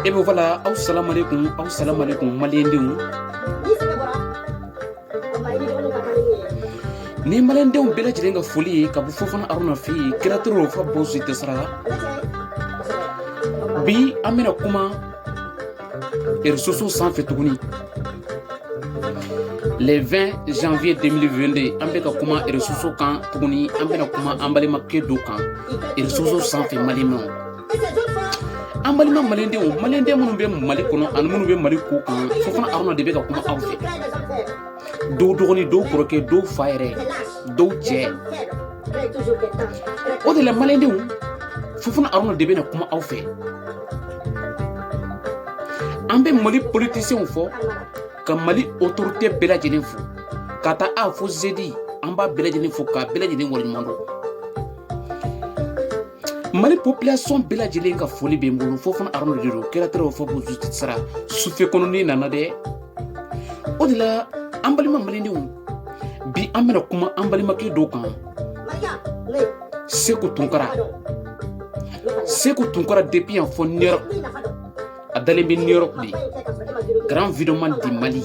Et bien voilà, assalamu alaikum malien. Ni malien bela jirenga foli ka bu fofana aruna fi créateur fa bosu tesra bi amena kuma ersoso sans fait tuguni le 20 janvier 2022 ambeka kuma ersoso kan tuguni ambena kuma ambali makedo kan ersoso sans fait malimo ambalima malende munu be mali kono an munu be mali ko kan fofana aruna de be ka kuma aw fe do dogoni do koroke do fayre do che o de la malende fofana aruna de be na kuma aw fe ambe mali politicien fo ka mali autorité bela jeni fo kata a fo zedi amba bela jeni fo ka bela jeni wol mondo mali population bela jeni ka foli be mbulu fofana aruna de do créateur fo bo justice sara soufe kono ni nana de o de la ambalima malendenw bi amena kuma ambalima ke do kan Sekou Tunkara depuis en fo New York adale bi New York di grand vidéoman di Mali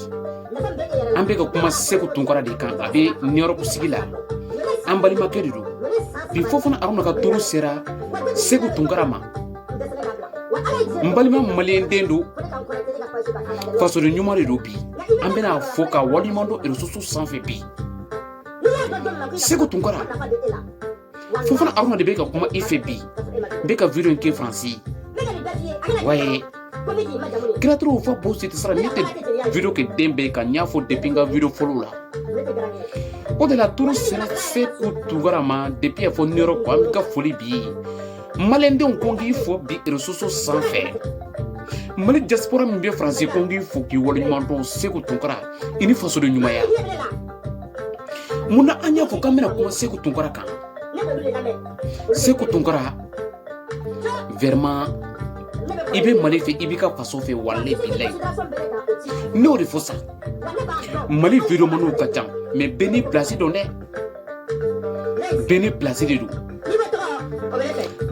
ambe ka kuma Sekou Tunkara de kan abe New York sigila ambalima ke do bi fofana aruna ka turu sera Sekou Tunkara ma mbalima malendendo faso de nyuma de do bi ambena foka walimando erososo sanfe bi Sekou Tunkara fofana aruna de beka kuma ife bi beka video nke franci waye créateur fo bo site sara nete video ke dembe ka nyafo depinga video follow la o de la tour sera Sekou Tunkara ma depuis fo New York ko amka foli bi malende on kongi fo bi erososo sanfe mali diaspora mbie français kongi fo ki wol manton Sekou Tunkara ini faso de nyumaya muna anya fo kamera kuma Sekou Tunkara kan Sekou Tunkara vraiment ibe mali fe ibika faso fe walle billahi no de fosa mali video manu kacham mais beni place donde beni place de do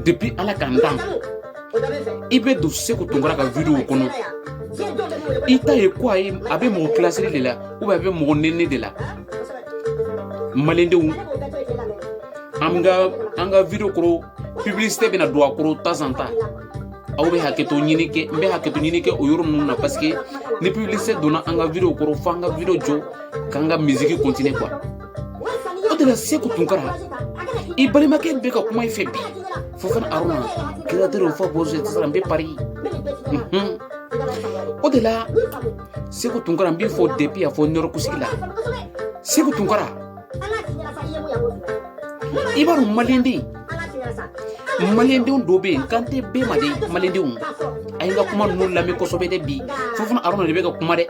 depuis ala kandam ibe do Sekou Tunkara ka video kono ita ye quoi abe mo classer de la ou abe mo nene de la malende anga video koro publicité bena do akoro tazanta aw be haketo nyinike mbe haketo nyinike o yoro nuna parce que ni publicité dona anga video koro fanga video jo kanga musique continue quoi o de la Sekou Tunkara i balima ke be ka kuma ife bi fofana aruna créateur fo bozo tsara mbe Paris o de la Sekou Tunkara mbi fo depuis a fo New kusikila Sekou Tunkara ibaru malende dobe kante be made malende ay nga kuma no lame ko sobe de bi fofana aruna de be ka kuma de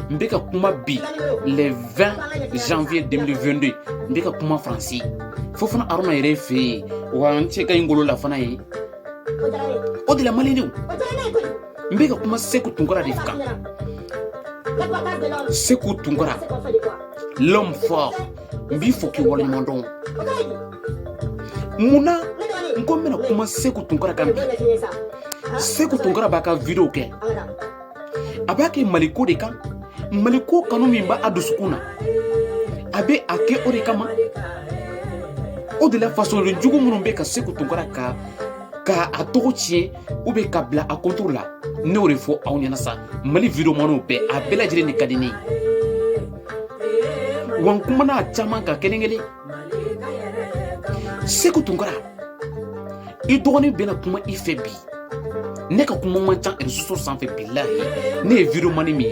mbe ka kuma bi le 20 janvier 2022 mbe ka kuma franci fofana aruna yere fe wa nche kay ngolo la fana yi o de la malende mbe ka kuma Sekou Tunkara de fika Sekou Tunkara l'homme fort mbi foki wala mondon muna ngomena kuma Sekou Tunkara kambi Sekou Tunkara baka video ke abake maliko de kan maliko kanu mimba adusukuna abe ake ore kama o de la façon le jugu munun be ka Sekou Tunkara ka atochi ou be kabla a contrôle ne ore fo awnyana sa mali video mano be abela jire ni kadini wan kuma na chama ka kelengele Sekou Tunkara i dogoni bena kuma ife bi ne ka kuma mantan ersuso sanfe billahi ne video mani mi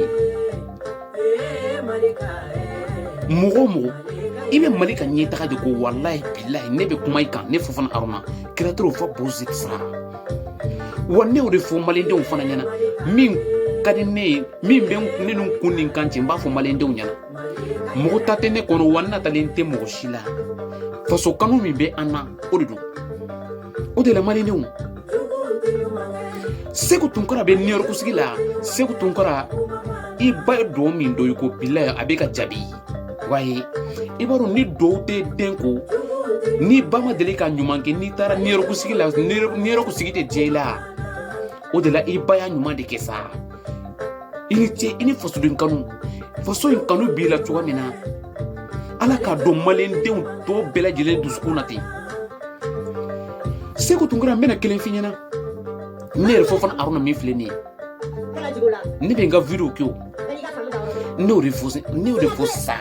mogo ibe mali ka nyeta ka de ko wallahi billahi ne be kuma ikan ne fofana aruna créateur fo bozit sa wanne o de fo malende o fana nyana min kadine min be ne nun kunin kanche mba fo malende o nyana mogo tate ne kono wanna talente mogo shila faso kanu mi be anna odido o de la malende o Sekou Tunkara be New York sigila Sekou Tunkara i ba do min do ko billahi abeka jabi waye ibaro ni do te denko ni ba ma deli ka ɲuman kɛ n'i taara niyɔrɔkusigi la niyɔrɔkusigi tɛ diya i la o de la i ba y'a ɲuman de kɛ sa i ni cɛ i ni fasoden kanu faso in kanu b'i la cogoya min na ala k'a dɔn maliyɛndenw tɔ bɛɛ lajɛlen dusukun na ten Seko Tunkara n bɛna kelen f'i ɲɛna ne yɛrɛ Fofana Aruna min filɛ nin ye ne bɛ n ka video kɛ o ne y'o de fɔ sa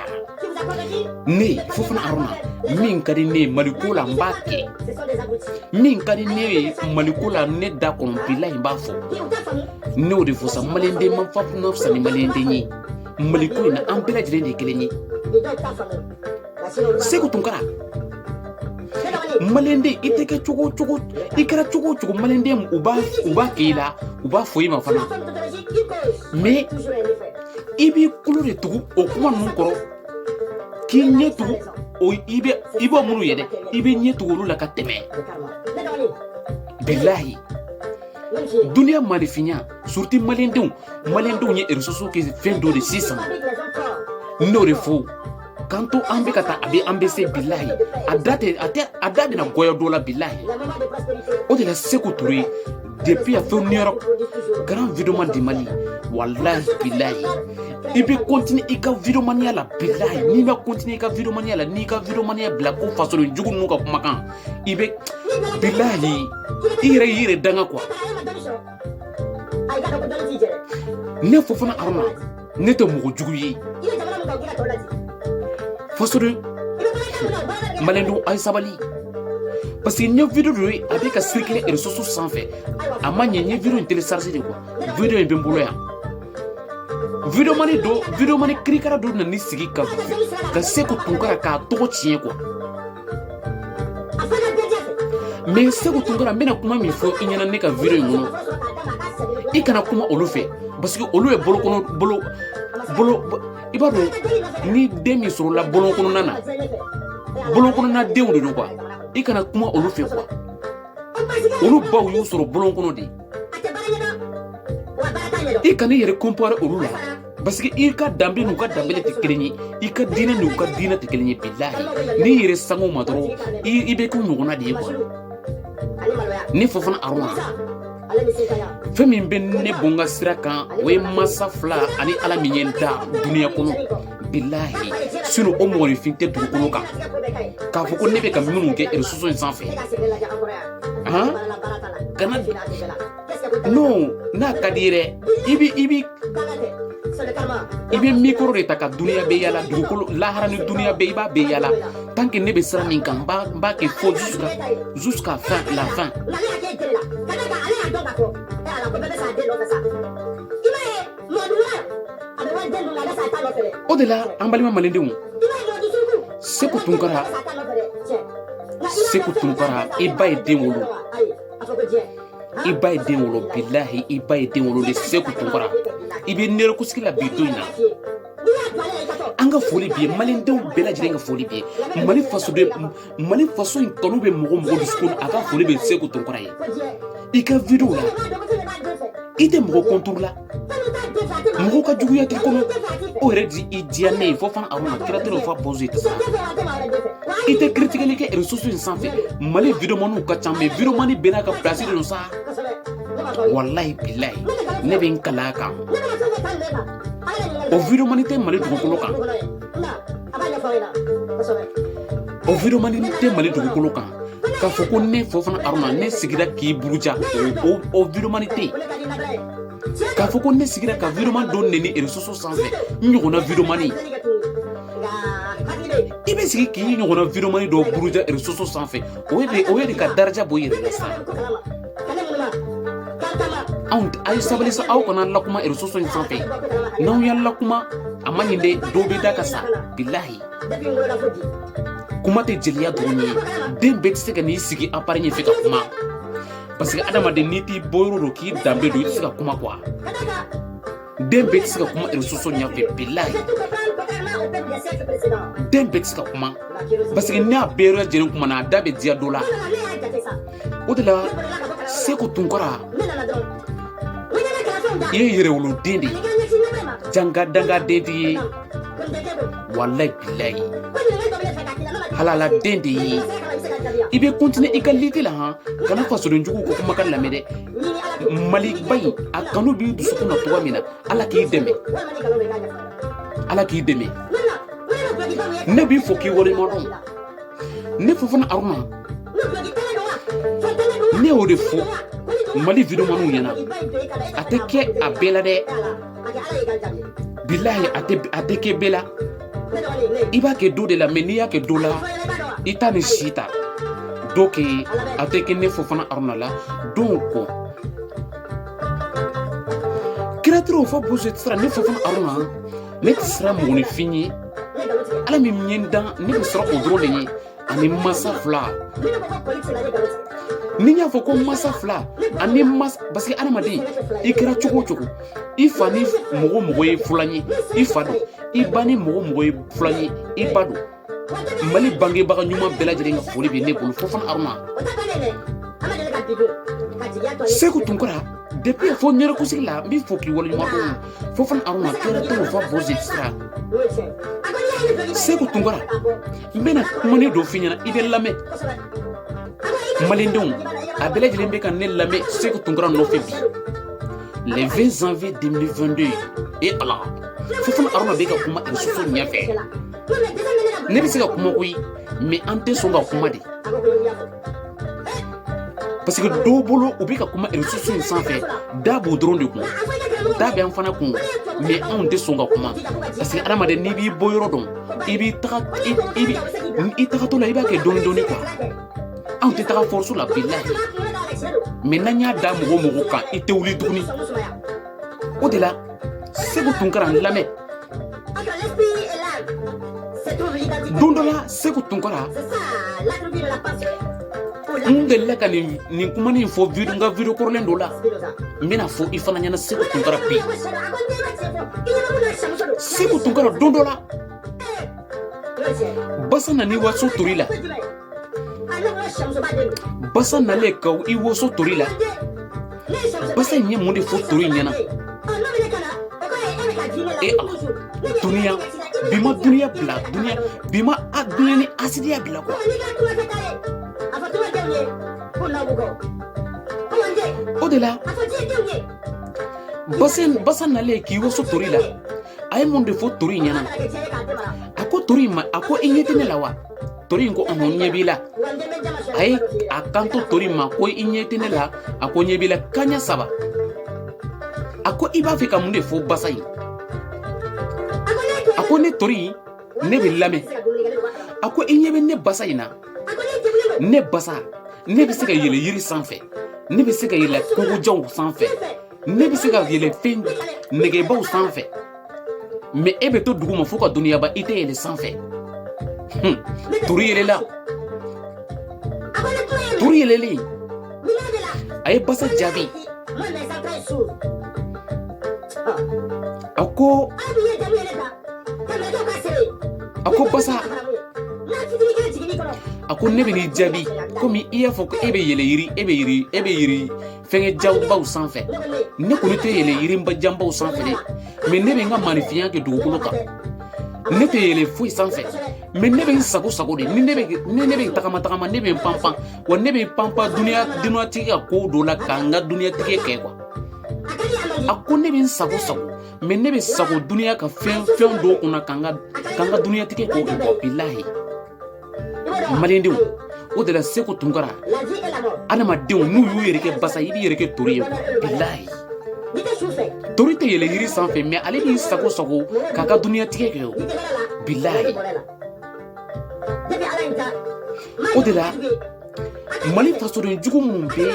ne Fofana Aruna min ka di ne ye maliko la n b'a kɛ min ka di ne ye maliko la ne da kɔnɔ bilahi n b'a fɔ ne y'o de fɔ sa maliyɛnden ma fisa ni maliyɛnden ye maliko in na an bɛɛ lajɛlen de ye kelen ye Seko Tunkara maliyɛnden i tɛ kɛ cogo o cogo i kɛra cogo o cogo maliyɛnden u b'a kɛ i la u b'a fɔ i ma fana mais i b'i kulo de tugu o kuma ninnu kɔrɔ k'i ɲɛ tugu i b'o minnu ye dɛ i bɛ ɲɛ tugu olu la ka tɛmɛ bilahi duniya maanifinya surtout maliyɛndenw ye réseaux sociaux kɛ fɛn dɔ de sisan n'o de fɔ kan to an bɛ ka taa a bɛ an bɛ se bilahi a da bɛna gɔyɔ dɔ la bilahi o de la Seko Ture depuis a fɛn niyɔrɔ grand vidéoman di Mali wallahi bilahi i bɛ continuer i ka vidéomaniya la bilahi n'i ma continuer i ka vidéomaniya la n'i ka vidéomaniya bila ko fasoden jugu ninnu ka kumakan i bɛ bilahi i yɛrɛ danga quoi ne Fofana Aruna ne tɛ mɔgɔ jugu ye fasoden maliyɛndenw a ye sabali parce que n ye video dɔ ye a bɛ ka circuler réseaux sociaux sanfɛ a ma ɲɛ n ye video in télécharger de quoi video in bɛ n bolo yan videomani kirikara dɔ nana sigi ka Seko Tunkara k'a tɔgɔ tiɲɛ quoi mais Seko Tunkara n bɛna kuma min fɔ i ɲɛna ne ka video in kɔnɔ i kana kuma olu fɛ parce que olu ye i b'a dɔn ni den min sɔrɔla bolon kɔnɔna denw de don quoi i kana kuma olu fɛ quoi olu baw y'u sɔrɔ bolon kɔnɔ de i kana i yɛrɛ comparer olu la parce que i ka danbe n'u ka danbe tɛ kelen ye i ka diinɛ n'u ka diinɛ tɛ kelen ye bilahi n'i yɛrɛ sango ma dɔrɔn i bɛ k'u ɲɔgɔnna de ye quoi ne Fofana Aruna fɛn min bɛ ne bɔ n ka sira kan o ye masa fila ani ala min ye n da duniya kɔnɔ bilahi sinon o mɔgɔninfin tɛ dugukolo kan k'a fɔ ko ne bɛ ka minnu kɛ réseaux sociaux in sanfɛ kana non n'a ka di yɛrɛ i bɛ micro de ta ka duniya bɛɛ yala dugukolo lahara ni duniya bɛɛ i b'a bɛɛ yala tant que ne bɛ sira min kan n b'a kɛ fo jusqu'à la fin o de la an balima maliyɛndenw Seko Tunkara i ba ye den wolo bilahi i ba ye den wolo de Seko Tunkara i bɛ niyɔrɔkusigi la bi don in na an ka foli bi ye maliyɛndenw bɛɛ lajɛlen ka foli bi ye Mali faso in kanu bɛ mɔgɔ dusukun a ka foli bɛ Seko Tunkara ye i ka video la i tɛ mɔgɔ contour la mɔgɔ ka juguya tɛ kɔnɔ o yɛrɛ i diya ne ye Fofana Aruna créateur fa bozo tɛ sa i tɛ critiquer kɛ réseaux sociaux in sanfɛ Mali vidéomaniw ka ca mais vidéomani bɛɛ n'a ka place de don sa wallahi bilahi ne bɛ n kala a kan o vidéomani tɛ Mali dugukolo kan k'a fɔ ko ne Fofana Aruna ne sigira k'i buruja o vidéomani tɛ yen k'a fɔ ko ne sigira ka vidéoman dɔ neni réseaux sociaux sanfɛ n ɲɔgɔnna vidéomani i bɛ sigi k'i ɲɔgɔnna vidéomani dɔ buruja réseaux sociaux sanfɛ o ye de ka daraja bɔ i yɛrɛ la sa a ye sabali sa aw kana lakuma réseaux sociaux sanfɛ n'aw y'a lakuma a ma ɲi dɛ dɔw bɛ da ka sa bilahi kuma tɛ jeliya dɔrɔn ye den bɛɛ tɛ se ka n'i sigi appareil ɲɛfɛ ka kuma parce que adamaden n'i t'i bɔyɔrɔ dɔn k'i danbe don i tɛ se ka kuma quoi den bɛɛ tɛ se ka kuma réseaux sociaux ɲɛfɛ bilahi den bɛɛ tɛ se ka kuma parce que n'a bɛɛ lajɛlen kuma na a da bɛ diya dɔ la o de la Seko Tunkara i ye yɛrɛwoloden de ye jangadanga den de ye wallahi bilahi halala den de ye i bɛ continuer i ka liti la han kana fasoden jugu ko kuma ka lamɛn dɛ Mali ba in a kanu b'i dusukun na cogoya min na Ala k'i dɛmɛ Ala k'i dɛmɛ ne b'i fo k'i waleɲuman dɔn ne Fofana Haruna ne y'o de fɔ Mali videomaniw ɲɛna a tɛ kɛ a bɛɛ la dɛ bilahi a tɛ kɛ bɛɛ la i b'a kɛ do de la mais n'i y'a kɛ do la i t'a ni si ta do kɛ a tɛ kɛ ne Fofana Haruna la donc kiratigɛw fɔ bozo tɛ sira ne Fofana Haruna ne tɛ sira mɔgɔninfin ye Ala min ye n dan ne bɛ sɔrɔ o dɔrɔn de ye ani masa fila ni y'a fɔ ko masa fila ani masa parce que adamaden i kɛra cogo o cogo i fa ni mɔgɔ ye filan ye i fa don i ba ni mɔgɔ ye filan ye i ba don Mali bangebaga ɲuman bɛɛ lajɛlen ka foli bɛ ne bolo Fofana Haruna Seku Tunkara depuis fo ɲɛrɛkusigi la n b'i fo k'i waleɲuman dɔn Fofana Haruna kiratigɛw fɔ bozo tɛ sira Seku Tunkara n bɛna kumani dɔ f'i ɲɛna i bɛ lamɛn Malindenw a bɛɛ lajɛlen bɛ ka ne lamɛn Seku Tunkara nɔfɛ bi le 20 janvier 2022 et Allah Fofana Haruna bɛ ka kuma réseaux ɲɛfɛ ne bɛ se ka kuma koyi mais an tɛ sɔn ka kuma de parce que dɔw bolo u bɛ ka kuma réseaux in sanfɛ da b'o dɔrɔn de kun da bɛ an fana kun mais anw tɛ sɔn ka kuma parce que adamaden n'i b'i bɔ yɔrɔ dɔn i tagatɔ la i b'a kɛ dɔɔni dɔɔni quoi anw tɛ taga force la bilahi mais n'an y'a da mɔgɔ kan i tɛ wuli tuguni o de la Seku Tunkara n lamɛn don dɔ la Seku Tunkara n delila ka nin kumani fɔ n ka video kɔrɔlen dɔ la n bɛna fɔ i fana ɲɛna Seku Tunkara bi Seku Tunkara don dɔ la Basa nani waso tori la Basa nale ka i waso tori la Basa nye mun de fɔ tori ɲɛna duniya bima duniya bila duniya bima a duniya ni asidiya bila quoi o de la Basa nale k'i waso tori la a ye mun de fɔ tori ɲɛna a ko tori ma a ko i ɲɛ tɛ ne la wa tori ko ɔhɔn ɲɛ b'i la a ye a kanto tori ma ko i ɲɛ tɛ ne la a ko ɲɛ b'i la kaɲɛ 3 a ko i b'a fɛ ka mun de fɔ Basa ye a ko ne tori ne bɛ lamɛn a ko i ɲɛ bɛ ne Basa in na ne Basa ne bɛ se ka yɛlɛ yiri sanfɛ ne bɛ se ka yɛlɛ kogojanw sanfɛ ne bɛ se ka yɛlɛ fɛn nɛgɛbaw sanfɛ mais e bɛ to dugu ma fo ka duniya ban i tɛ yɛlɛ sanfɛ tori yɛlɛla tori yɛlɛlen a ye Basa jaabi a ko Basa a ko ne bɛ n'i jaabi komi i y'a fɔ ko e bɛ yɛlɛ yiri fɛngɛ janbaw sanfɛ ne kɔni tɛ yɛlɛ yiri janbaw sanfɛ dɛ mais ne bɛ n ka maanifinya kɛ dugukolo kan ne tɛ yɛlɛ foyi sanfɛ mais ne bɛ n sago de ni ne bɛ tagama ne bɛ n panpan wa ne bɛ n panpan duniyatigi ka ko dɔ la ka n ka duniyatigi kɛ quoi a ko ne bɛ n sago mais ne bɛ sago duniya ka fɛn dɔw kunna ka n ka duniyatigi k'o kɛ quoi bilahi Malindenw o de la Seku Tunkara adamadenw n'u y'u yɛrɛ kɛ Basa i b'i yɛrɛ kɛ tori ye bilahi tori tɛ yɛlɛ yiri sanfɛ mais ale b'i sago k'a ka duniyatigi kɛ o bilahi o de la Mali fasoden jugu minnu bɛ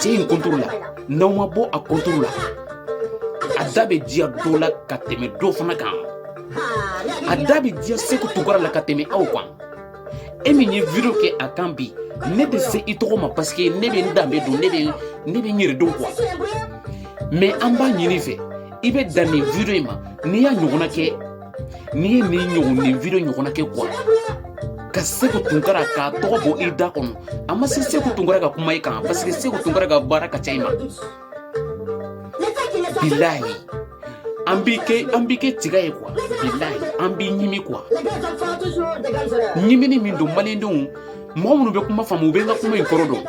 cɛ in contour la n'aw ma bɔ a contour la a da bɛ diya dɔ la ka tɛmɛ dɔ fana kan a da bɛ diya Seku Tunkara la ka tɛmɛ aw kan e min ye video kɛ a kan bi ne tɛ se i tɔgɔ ma parce que ne bɛ n danbe don ne bɛ n yɛrɛ dɔn quoi mais an b'a ɲini fɛ i bɛ dan nin video in ma n'i y'a ɲɔgɔnna kɛ n'i ye nin video ɲɔgɔnna kɛ quoi ka Seku Tunkara k'a tɔgɔ bɔ i da kɔnɔ a ma se Seku Tunkara ka kuma i kan parce que Seku Tunkara ka baara ka ca i ma bilahi an b'i kɛ tiga ye quoi bilahi an b'i ɲimi quoi ɲimini min don Malindenw mɔgɔ minnu bɛ kuma faamu u bɛ n ka kuma in kɔrɔ dɔn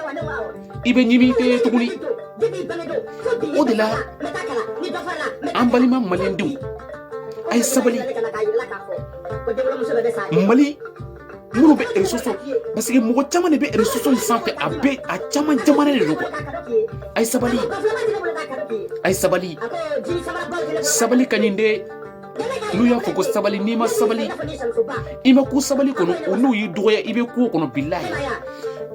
i bɛ ɲimi tɛ tuguni o de la an balima maliyɛndenw a ye sabali Mali minnu bɛ réseaux sociaux parce que mɔgɔ caman de bɛ réseaux sociaux sanfɛ a caman jamana de don quoi a ye sabali sabali ka ɲi dɛ n'u y'a fɔ ko sabali n'i ma sabali i ma ku sabali kɔnɔ o n'u y'i dɔgɔya i bɛ ku o kɔnɔ bilahi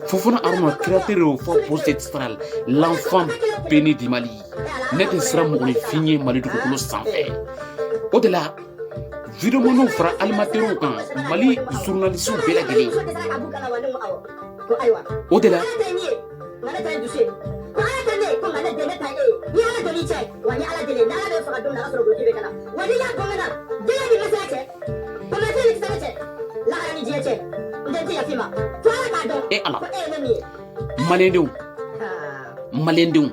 Fofana Haruna créateur au fond poste extral l'enfant béni du Mali ne tɛ siran mɔgɔninfin ye Mali dugukolo sanfɛ o de la vidéo minnu fara animateurs kan Mali journalistes bɛɛ lajɛlen o de la ala maliyɛndenw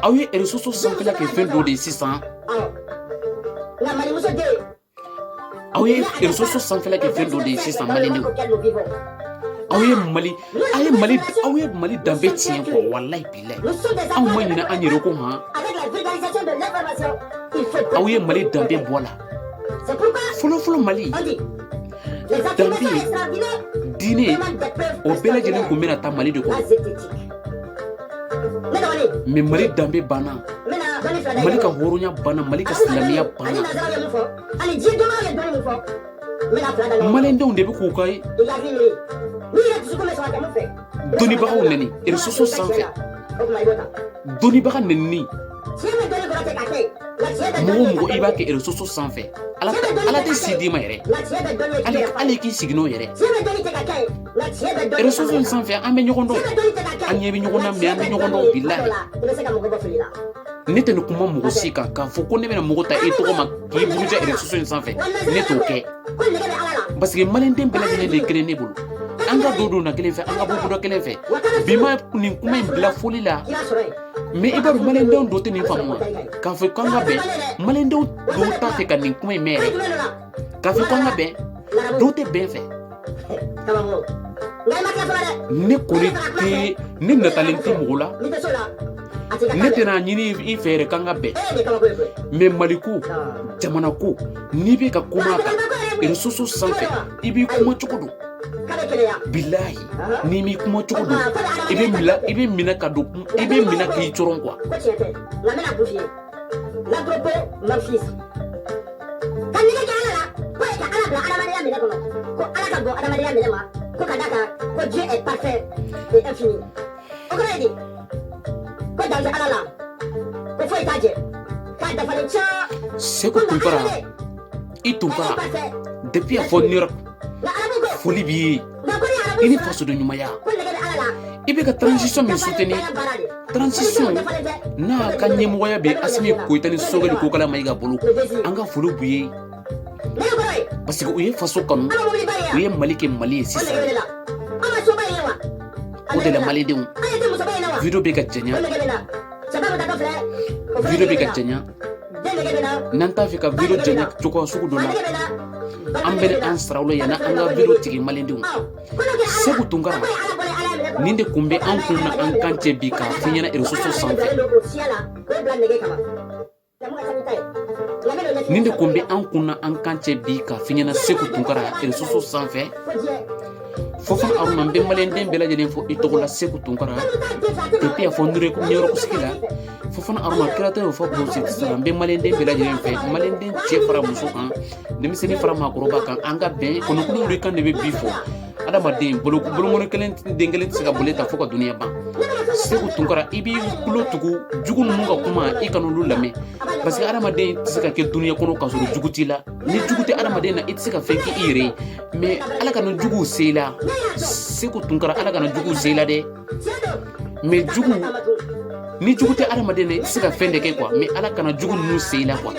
aw ye réseaux sociaux sanfɛla kɛ fɛn dɔ de ye sisan aw ye réseaux sociaux sanfɛla kɛ fɛn dɔ de ye sisan maliyɛndenw aw ye Mali danbe tiɲɛ quoi wallahi bilahi aw ma ɲinɛ an yɛrɛ ko han aw ye Mali danbe bɔ a la fɔlɔ Mali danbe diinɛ o bɛɛ lajɛlen kun bɛna taa Mali de kɔnɔ mais Mali danbe banna Mali ka hɔrɔnya banna Mali ka silamɛya banna maliyɛndenw de bɛ k'u ka dɔnnibagaw nɛni réseaux sociaux sanfɛ dɔnnibaga nɛnini mɔgɔ i b'a kɛ réseaux sociaux sanfɛ ala tɛ si d'i ma yɛrɛ hali k'i sigi n'o yɛrɛ réseaux sociaux sanfɛ an bɛ ɲɔgɔn dɔn an ɲɛ bɛ ɲɔgɔn na mais an bɛ ɲɔgɔn dɔn bilahi ne tɛ nin kuma mɔgɔ si kan k'a fɔ ko ne bɛna mɔgɔ ta e tɔgɔ ma k'i buruja réseaux sociaux sanfɛ ne t'o kɛ parce que maliyɛnden bɛɛ lajɛlen de ye kelen ne bolo an ka don na kelen fɛ an ka bɔ dɔ kelen fɛ bi ma nin kuma in bila foli la mais i b'a dɔn maliyɛndenw dɔ tɛ nin faamu k'a fɔ k'an ka bɛn maliyɛndenw dɔw t'a fɛ ka nin kuma in mɛn yɛrɛ k'a fɔ k'an ka bɛn dɔw tɛ bɛn fɛ ne kɔni tɛ ne natalen tɛ mɔgɔ la ne tɛna ɲini i fɛ yɛrɛ k'an ka bɛn mais Mali ko jamana ko n'i bɛ ka kuma kan réseaux sociaux sanfɛ i b'i kuma cogo don bilahi n'i m'i kuma cogo don i bɛ minɛ ka don i bɛ minɛ k'i coron quoi Sékou Tounkara i Tounkara depuis a fɔ New York foli b'i ye i ni fasoden ɲumanya i bɛ ka transition min soutenir transition n'a ka ɲɛmɔgɔya bɛ Asimi Goyita ni Sogɛli Kokala Mayiga bolo an ka foli b'u ye parce que u ye faso kanu u ye Mali kɛ Mali ye sisan o de la maliyɛndenw video bɛ ka janya n'an t'a fɛ ka video janya cogoya sugu dɔ la an bɛ an sara la yanni an ka video tigi maliyɛndenw Sékou Tounkara nin de kun bɛ an kun na an kan cɛ bi k'a f'i ɲɛna réseaux sociaux sanfɛ nin de kun bɛ an kun na an kan cɛ bi k'a f'i ɲɛna Sékou Tounkara réseaux sociaux sanfɛ Fofana Haruna n bɛ maliyɛnden bɛɛ lajɛlen fɔ i tɔgɔ la Sékou Tounkara depuis a fɔ New York sigi la Fofana Haruna créateur au fond poste extral n bɛ maliyɛnden bɛɛ lajɛlen fɛ maliyɛnden cɛ fara muso kan denmisɛnnin fara maakɔrɔba kan an ka bɛn kɔnɔkulu de kan de bɛ bi fɔ adamaden bolokɔni kelen den kelen tɛ se ka boli ta fo ka duniya ban Sékou Tounkara i b'i tulo tugu jugu ninnu ka kuma i kana olu lamɛn parce que adamaden tɛ se ka kɛ duniya kɔnɔ k'a sɔrɔ jugu t'i la ni jugu tɛ adamaden na i tɛ se ka fɛn k'i yɛrɛ ye mais ala kana juguw se i la Sékou Tounkara ala kana juguw se i la dɛ mais jugu ni jugu tɛ adamaden na i tɛ se ka fɛn de kɛ quoi mais ala kana jugu ninnu se i la quoi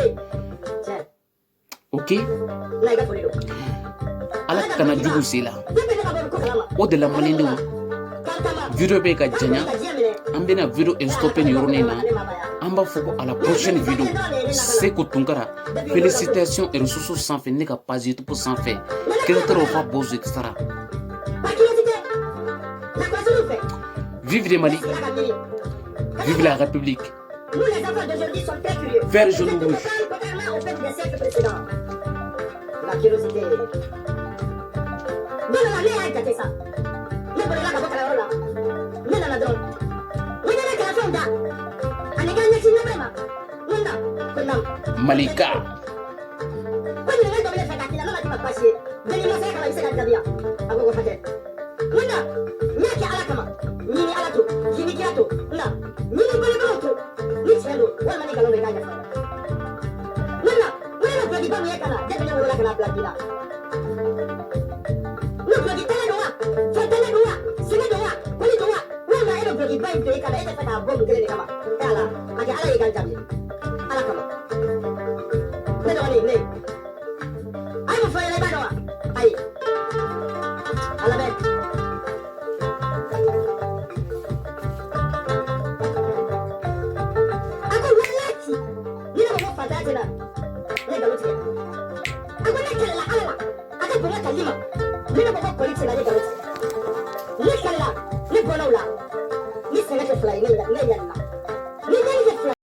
ok ala kana jugu se i la o de la maliyɛndenw video bɛ ka janya an bɛna video stopper nin yɔrɔnin na an b'a fɔ ko à la prochaine vidéo Sékou Tounkara félicitations réseaux sociaux sanfɛ ne ka page YouTube sanfɛ créateur au fond poste extral Vive le Mali. Vive la République. Nous, les enfants d'aujourd'hui, sont très curieux. Vert, jaune, rouge. Contrairement au peuple des siècles précédents. La curiosité. Nous, on a mis à ça. Nous, on a la boca la rola. Nous, on a la drogue. Nous, on a la fonda. On a gagné si nous, Malika. Quand on a donné la maman qui m'a passé, de l'innocent à la visée d'Algabia. À vos côtés. Nous, Nyaki Alakama. Nini Alato. Nini Kiato. Nini Bolibroto. Nini Sendo. Wala mani kalonga gaya. Wala plagi ba miya kana. Dede na wala kana plagi na. No plagi tala doa. Fantala doa. Sine doa. Kuli doa. Wala ero plagi ba into kana ete fata bom kele kama. Kala. Agi ala yegal jabi. Ala kama. Nedo ni. Ay mo fayale ba doa. Ay. Ala be. Aku nak kena lah, aku nak kalima. Bila bawa polisi lagi kalau